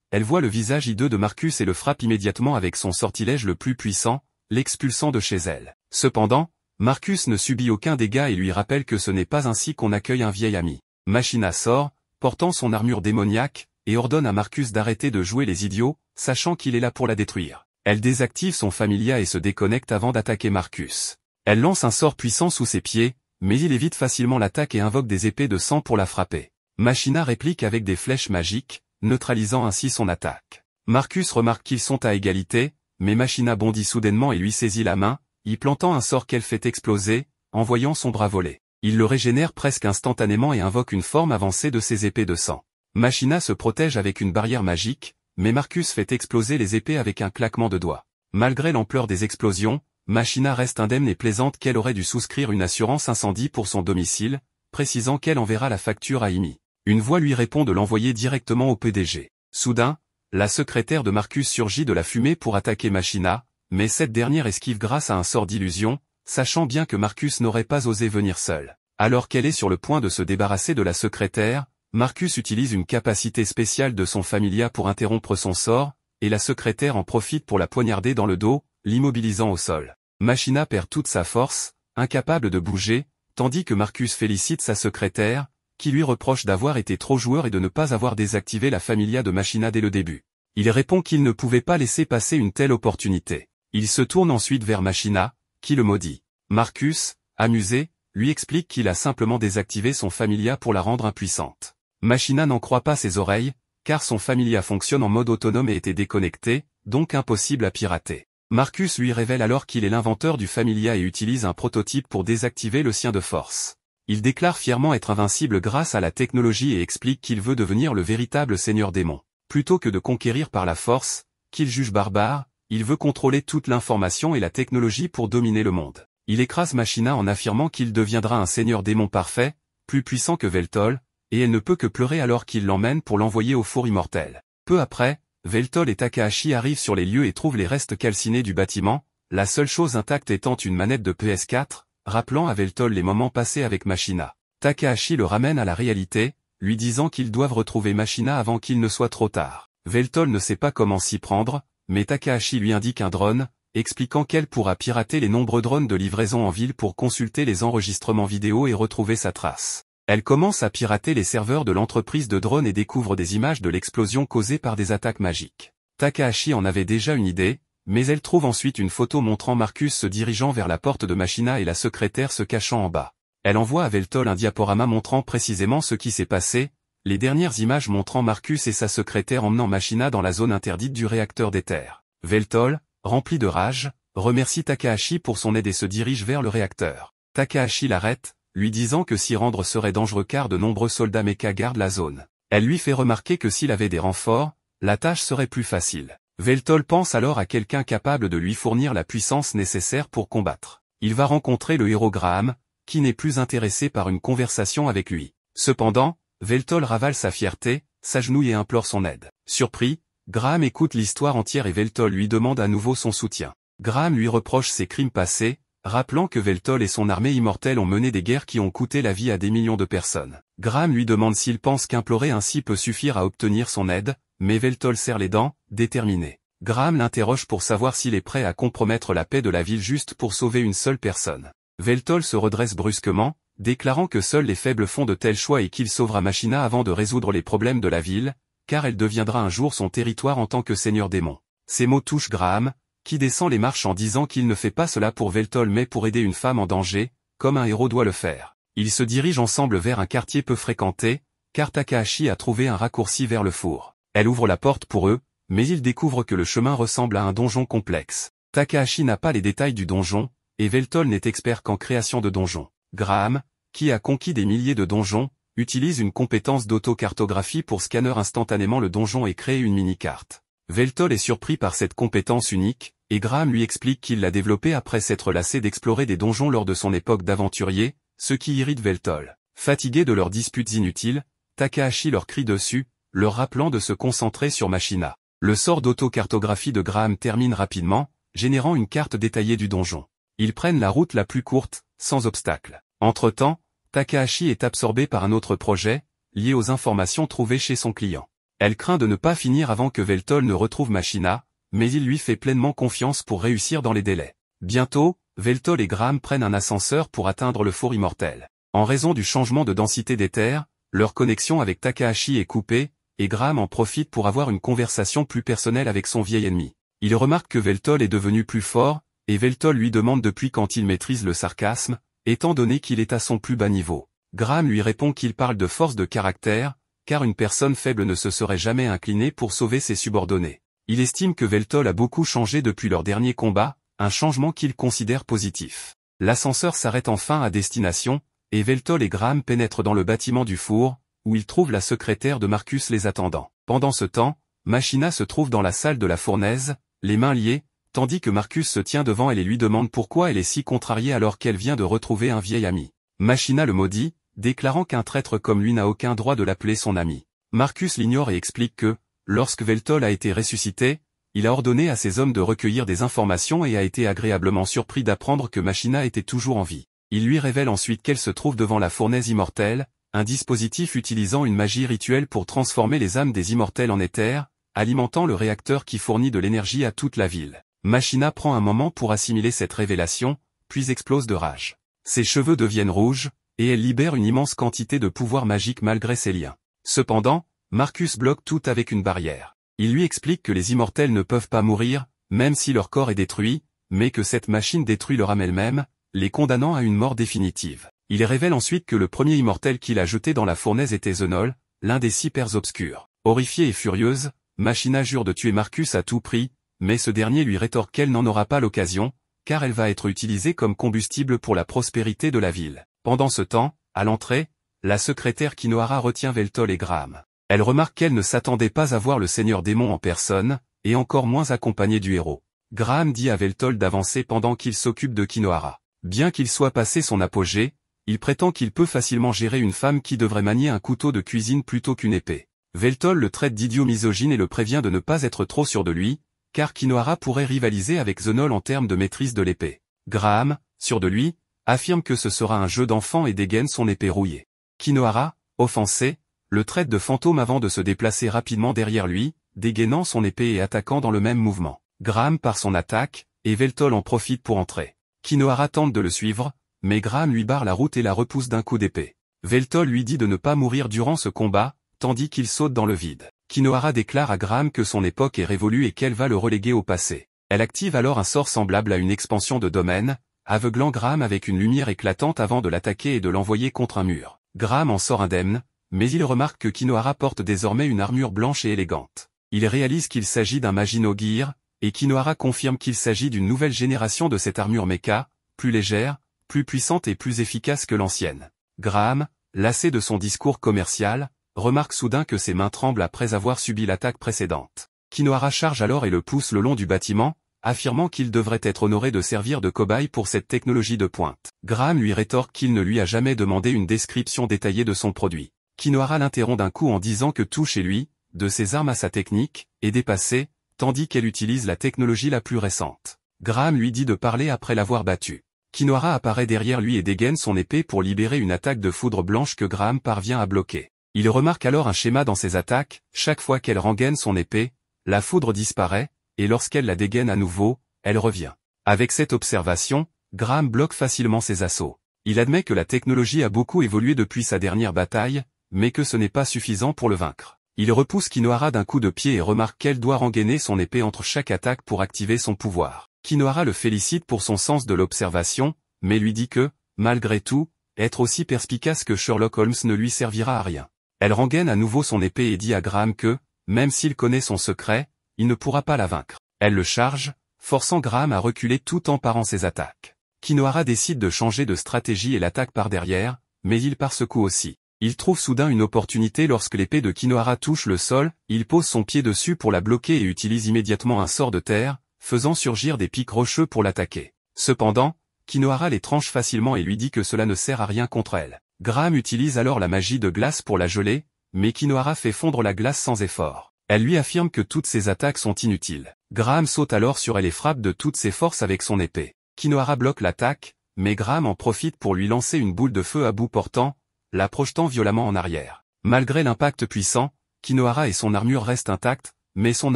elle voit le visage hideux de Marcus et le frappe immédiatement avec son sortilège le plus puissant, l'expulsant de chez elle. Cependant, Marcus ne subit aucun dégât et lui rappelle que ce n'est pas ainsi qu'on accueille un vieil ami. Machina sort, portant son armure démoniaque, et ordonne à Marcus d'arrêter de jouer les idiots, sachant qu'il est là pour la détruire. Elle désactive son familia et se déconnecte avant d'attaquer Marcus. Elle lance un sort puissant sous ses pieds, mais il évite facilement l'attaque et invoque des épées de sang pour la frapper. Machina réplique avec des flèches magiques, neutralisant ainsi son attaque. Marcus remarque qu'ils sont à égalité, mais Machina bondit soudainement et lui saisit la main, y plantant un sort qu'elle fait exploser, envoyant son bras voler. Il le régénère presque instantanément et invoque une forme avancée de ses épées de sang. Machina se protège avec une barrière magique, mais Marcus fait exploser les épées avec un claquement de doigts. Malgré l'ampleur des explosions, Machina reste indemne et plaisante qu'elle aurait dû souscrire une assurance incendie pour son domicile, précisant qu'elle enverra la facture à Amy. Une voix lui répond de l'envoyer directement au PDG. Soudain, la secrétaire de Marcus surgit de la fumée pour attaquer Machina, mais cette dernière esquive grâce à un sort d'illusion, sachant bien que Marcus n'aurait pas osé venir seul. Alors qu'elle est sur le point de se débarrasser de la secrétaire, Marcus utilise une capacité spéciale de son familia pour interrompre son sort, et la secrétaire en profite pour la poignarder dans le dos, l'immobilisant au sol. Machina perd toute sa force, incapable de bouger, tandis que Marcus félicite sa secrétaire, qui lui reproche d'avoir été trop joueur et de ne pas avoir désactivé la familia de Machina dès le début. Il répond qu'il ne pouvait pas laisser passer une telle opportunité. Il se tourne ensuite vers Machina, qui le maudit. Marcus, amusé, lui explique qu'il a simplement désactivé son familia pour la rendre impuissante. Machina n'en croit pas ses oreilles, car son familia fonctionne en mode autonome et était déconnecté, donc impossible à pirater. Marcus lui révèle alors qu'il est l'inventeur du familia et utilise un prototype pour désactiver le sien de force. Il déclare fièrement être invincible grâce à la technologie et explique qu'il veut devenir le véritable seigneur démon. Plutôt que de conquérir par la force, qu'il juge barbare, il veut contrôler toute l'information et la technologie pour dominer le monde. Il écrase Machina en affirmant qu'il deviendra un seigneur démon parfait, plus puissant que Veltol, et elle ne peut que pleurer alors qu'il l'emmène pour l'envoyer au four immortel. Peu après, Veltol et Takahashi arrivent sur les lieux et trouvent les restes calcinés du bâtiment, la seule chose intacte étant une manette de PS4, rappelant à Veltol les moments passés avec Machina. Takahashi le ramène à la réalité, lui disant qu'ils doivent retrouver Machina avant qu'il ne soit trop tard. Veltol ne sait pas comment s'y prendre, mais Takahashi lui indique un drone, expliquant qu'elle pourra pirater les nombreux drones de livraison en ville pour consulter les enregistrements vidéo et retrouver sa trace. Elle commence à pirater les serveurs de l'entreprise de drones et découvre des images de l'explosion causée par des attaques magiques. Takahashi en avait déjà une idée, mais elle trouve ensuite une photo montrant Marcus se dirigeant vers la porte de Machina et la secrétaire se cachant en bas. Elle envoie à Veltol un diaporama montrant précisément ce qui s'est passé, les dernières images montrant Marcus et sa secrétaire emmenant Machina dans la zone interdite du réacteur d'éther. Veltol, rempli de rage, remercie Takahashi pour son aide et se dirige vers le réacteur. Takahashi l'arrête, lui disant que s'y rendre serait dangereux car de nombreux soldats mecha gardent la zone. Elle lui fait remarquer que s'il avait des renforts, la tâche serait plus facile. Veltol pense alors à quelqu'un capable de lui fournir la puissance nécessaire pour combattre. Il va rencontrer le héros Graham, qui n'est plus intéressé par une conversation avec lui. Cependant, Veltol ravale sa fierté, s'agenouille et implore son aide. Surpris, Graham écoute l'histoire entière et Veltol lui demande à nouveau son soutien. Graham lui reproche ses crimes passés, rappelant que Veltol et son armée immortelle ont mené des guerres qui ont coûté la vie à des millions de personnes. Graham lui demande s'il pense qu'implorer ainsi peut suffire à obtenir son aide, mais Veltol serre les dents, déterminé. Graham l'interroge pour savoir s'il est prêt à compromettre la paix de la ville juste pour sauver une seule personne. Veltol se redresse brusquement, déclarant que seuls les faibles font de tels choix et qu'il sauvera Machina avant de résoudre les problèmes de la ville, car elle deviendra un jour son territoire en tant que seigneur démon. Ces mots touchent Graham, qui descend les marches en disant qu'il ne fait pas cela pour Veltol mais pour aider une femme en danger, comme un héros doit le faire. Ils se dirigent ensemble vers un quartier peu fréquenté, car Takahashi a trouvé un raccourci vers le four. Elle ouvre la porte pour eux, mais ils découvrent que le chemin ressemble à un donjon complexe. Takahashi n'a pas les détails du donjon, et Veltol n'est expert qu'en création de donjons. Graham, qui a conquis des milliers de donjons, utilise une compétence d'autocartographie pour scanner instantanément le donjon et créer une mini-carte. Veltol est surpris par cette compétence unique, et Graham lui explique qu'il l'a développée après s'être lassé d'explorer des donjons lors de son époque d'aventurier, ce qui irrite Veltol. Fatigués de leurs disputes inutiles, Takahashi leur crie dessus, leur rappelant de se concentrer sur Machina. Le sort d'autocartographie de Graham termine rapidement, générant une carte détaillée du donjon. Ils prennent la route la plus courte, sans obstacle. Entre-temps, Takahashi est absorbée par un autre projet, lié aux informations trouvées chez son client. Elle craint de ne pas finir avant que Veltol ne retrouve Machina, mais il lui fait pleinement confiance pour réussir dans les délais. Bientôt, Veltol et Graham prennent un ascenseur pour atteindre le four immortel. En raison du changement de densité d'éther, leur connexion avec Takahashi est coupée, et Graham en profite pour avoir une conversation plus personnelle avec son vieil ennemi. Il remarque que Veltol est devenu plus fort, et Veltol lui demande depuis quand il maîtrise le sarcasme, étant donné qu'il est à son plus bas niveau. Graham lui répond qu'il parle de force de caractère, car une personne faible ne se serait jamais inclinée pour sauver ses subordonnés. Il estime que Veltol a beaucoup changé depuis leur dernier combat, un changement qu'il considère positif. L'ascenseur s'arrête enfin à destination, et Veltol et Graham pénètrent dans le bâtiment du four, où ils trouvent la secrétaire de Marcus les attendant. Pendant ce temps, Machina se trouve dans la salle de la fournaise, les mains liées, tandis que Marcus se tient devant elle et lui demande pourquoi elle est si contrariée alors qu'elle vient de retrouver un vieil ami. Machina le maudit, déclarant qu'un traître comme lui n'a aucun droit de l'appeler son ami. Marcus l'ignore et explique que, lorsque Veltol a été ressuscité, il a ordonné à ses hommes de recueillir des informations et a été agréablement surpris d'apprendre que Machina était toujours en vie. Il lui révèle ensuite qu'elle se trouve devant la fournaise immortelle, un dispositif utilisant une magie rituelle pour transformer les âmes des immortels en éther, alimentant le réacteur qui fournit de l'énergie à toute la ville. Machina prend un moment pour assimiler cette révélation, puis explose de rage. Ses cheveux deviennent rouges, et elle libère une immense quantité de pouvoir magique malgré ses liens. Cependant, Marcus bloque tout avec une barrière. Il lui explique que les immortels ne peuvent pas mourir, même si leur corps est détruit, mais que cette machine détruit leur âme elle-même, les condamnant à une mort définitive. Il révèle ensuite que le premier immortel qu'il a jeté dans la fournaise était Zenol, l'un des 6 pères obscurs. Horrifiée et furieuse, Machina jure de tuer Marcus à tout prix, mais ce dernier lui rétorque qu'elle n'en aura pas l'occasion, car elle va être utilisée comme combustible pour la prospérité de la ville. Pendant ce temps, à l'entrée, la secrétaire Kinohara retient Veltol et Graham. Elle remarque qu'elle ne s'attendait pas à voir le seigneur démon en personne, et encore moins accompagné du héros. Graham dit à Veltol d'avancer pendant qu'il s'occupe de Kinohara. Bien qu'il soit passé son apogée, il prétend qu'il peut facilement gérer une femme qui devrait manier un couteau de cuisine plutôt qu'une épée. Veltol le traite d'idiot misogyne et le prévient de ne pas être trop sûr de lui, car Kinohara pourrait rivaliser avec Zenol en termes de maîtrise de l'épée. Graham, sûr de lui, affirme que ce sera un jeu d'enfant et dégaine son épée rouillée. Kinohara, offensé, le traite de fantôme avant de se déplacer rapidement derrière lui, dégainant son épée et attaquant dans le même mouvement. Graham part son attaque, et Veltol en profite pour entrer. Kinohara tente de le suivre, mais Graham lui barre la route et la repousse d'un coup d'épée. Veltol lui dit de ne pas mourir durant ce combat, tandis qu'il saute dans le vide. Kinohara déclare à Graham que son époque est révolue et qu'elle va le reléguer au passé. Elle active alors un sort semblable à une expansion de domaine, aveuglant Graham avec une lumière éclatante avant de l'attaquer et de l'envoyer contre un mur. Graham en sort indemne, mais il remarque que Kinohara porte désormais une armure blanche et élégante. Il réalise qu'il s'agit d'un Magino Gear, et Kinohara confirme qu'il s'agit d'une nouvelle génération de cette armure mecha, plus légère, plus puissante et plus efficace que l'ancienne. Graham, lassé de son discours commercial, remarque soudain que ses mains tremblent après avoir subi l'attaque précédente. Kinohara charge alors et le pousse le long du bâtiment, affirmant qu'il devrait être honoré de servir de cobaye pour cette technologie de pointe. Graham lui rétorque qu'il ne lui a jamais demandé une description détaillée de son produit. Kinohara l'interrompt d'un coup en disant que tout chez lui, de ses armes à sa technique, est dépassé, tandis qu'elle utilise la technologie la plus récente. Graham lui dit de parler après l'avoir battu. Kinohara apparaît derrière lui et dégaine son épée pour libérer une attaque de foudre blanche que Graham parvient à bloquer. Il remarque alors un schéma dans ses attaques, chaque fois qu'elle rengaine son épée, la foudre disparaît, et lorsqu'elle la dégaine à nouveau, elle revient. Avec cette observation, Graham bloque facilement ses assauts. Il admet que la technologie a beaucoup évolué depuis sa dernière bataille, mais que ce n'est pas suffisant pour le vaincre. Il repousse Kinohara d'un coup de pied et remarque qu'elle doit rengainer son épée entre chaque attaque pour activer son pouvoir. Kinohara le félicite pour son sens de l'observation, mais lui dit que, malgré tout, être aussi perspicace que Sherlock Holmes ne lui servira à rien. Elle rengaine à nouveau son épée et dit à Graham que, même s'il connaît son secret, il ne pourra pas la vaincre. Elle le charge, forçant Graham à reculer tout en parant ses attaques. Kinohara décide de changer de stratégie et l'attaque par derrière, mais il part ce coup aussi. Il trouve soudain une opportunité lorsque l'épée de Kinohara touche le sol, il pose son pied dessus pour la bloquer et utilise immédiatement un sort de terre, faisant surgir des pics rocheux pour l'attaquer. Cependant, Kinohara les tranche facilement et lui dit que cela ne sert à rien contre elle. Graham utilise alors la magie de glace pour la geler, mais Kinohara fait fondre la glace sans effort. Elle lui affirme que toutes ses attaques sont inutiles. Graham saute alors sur elle et frappe de toutes ses forces avec son épée. Kinohara bloque l'attaque, mais Graham en profite pour lui lancer une boule de feu à bout portant, la projetant violemment en arrière. Malgré l'impact puissant, Kinohara et son armure restent intacts, mais son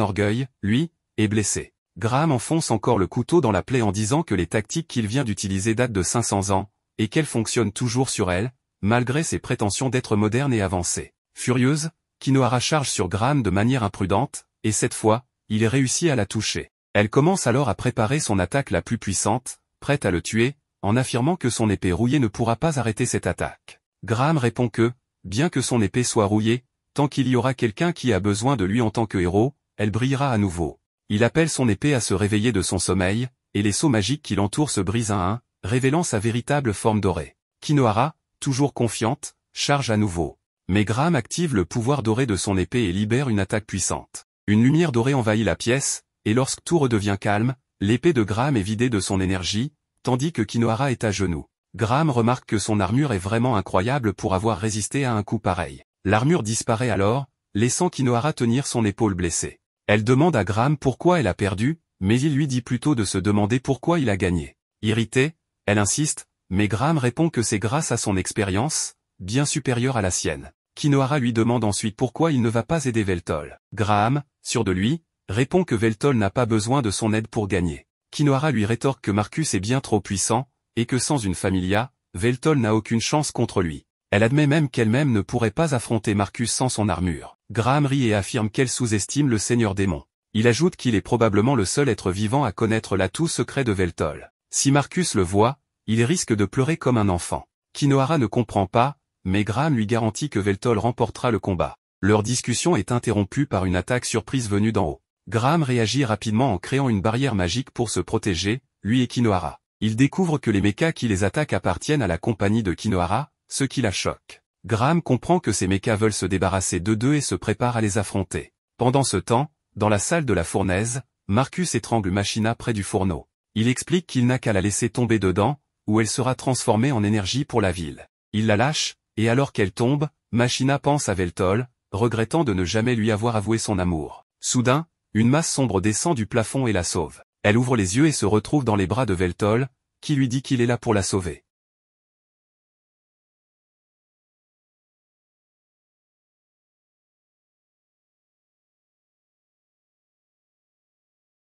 orgueil, lui, est blessé. Graham enfonce encore le couteau dans la plaie en disant que les tactiques qu'il vient d'utiliser datent de 500 ans, et qu'elles fonctionnent toujours sur elle, malgré ses prétentions d'être moderne et avancée. Furieuse, Kinohara charge sur Graham de manière imprudente, et cette fois, il réussit à la toucher. Elle commence alors à préparer son attaque la plus puissante, prête à le tuer, en affirmant que son épée rouillée ne pourra pas arrêter cette attaque. Graham répond que, bien que son épée soit rouillée, tant qu'il y aura quelqu'un qui a besoin de lui en tant que héros, elle brillera à nouveau. Il appelle son épée à se réveiller de son sommeil, et les sceaux magiques qui l'entourent se brisent un à un, révélant sa véritable forme dorée. Kinohara, toujours confiante, charge à nouveau. Mais Graham active le pouvoir doré de son épée et libère une attaque puissante. Une lumière dorée envahit la pièce, et lorsque tout redevient calme, l'épée de Graham est vidée de son énergie, tandis que Kinohara est à genoux. Graham remarque que son armure est vraiment incroyable pour avoir résisté à un coup pareil. L'armure disparaît alors, laissant Kinohara tenir son épaule blessée. Elle demande à Graham pourquoi elle a perdu, mais il lui dit plutôt de se demander pourquoi il a gagné. Irritée, elle insiste, mais Graham répond que c'est grâce à son expérience, bien supérieure à la sienne. Kinohara lui demande ensuite pourquoi il ne va pas aider Veltol. Graham, sûr de lui, répond que Veltol n'a pas besoin de son aide pour gagner. Kinohara lui rétorque que Marcus est bien trop puissant, et que sans une familia, Veltol n'a aucune chance contre lui. Elle admet même qu'elle-même ne pourrait pas affronter Marcus sans son armure. Graham rit et affirme qu'elle sous-estime le Seigneur Démon. Il ajoute qu'il est probablement le seul être vivant à connaître l'atout secret de Veltol. Si Marcus le voit, il risque de pleurer comme un enfant. Kinohara ne comprend pas, mais Graham lui garantit que Veltol remportera le combat. Leur discussion est interrompue par une attaque surprise venue d'en haut. Graham réagit rapidement en créant une barrière magique pour se protéger, lui et Kinohara. Il découvre que les mechas qui les attaquent appartiennent à la compagnie de Kinohara, ce qui la choque. Graham comprend que ces mechas veulent se débarrasser d'eux et se prépare à les affronter. Pendant ce temps, dans la salle de la fournaise, Marcus étrangle Machina près du fourneau. Il explique qu'il n'a qu'à la laisser tomber dedans, où elle sera transformée en énergie pour la ville. Il la lâche, et alors qu'elle tombe, Machina pense à Veltol, regrettant de ne jamais lui avoir avoué son amour. Soudain, une masse sombre descend du plafond et la sauve. Elle ouvre les yeux et se retrouve dans les bras de Veltol, qui lui dit qu'il est là pour la sauver.